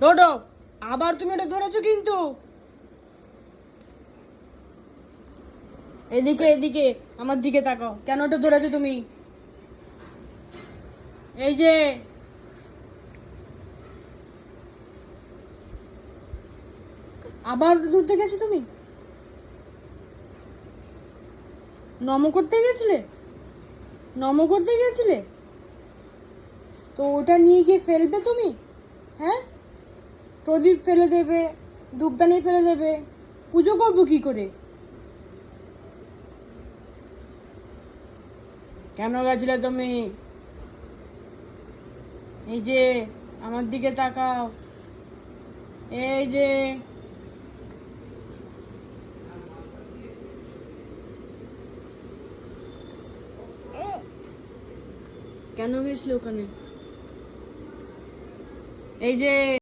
ডোডো, আবার তুমি এটা ধরেছো কিন্তু। এদিকে এদিকে আমার দিকে তাকাও, কেন ওটা ধরেছো তুমি? এই যে, আবার ধরতে গেছো তুমি? নম করতে গেছিলে? নম করতে গেছিলে? তো ওটা নিয়ে গিয়ে ফেলবে তুমি? হ্যাঁ, প্রদীপ ফেলে দেবে, ধূপদানি ফেলে দেবে, পুজো করবো কি করে? কেন গেছিলে তুমি? এই যে, আমার দিকে তাকাও। এই যে, কেন গেছিলে ওখানে? এই যে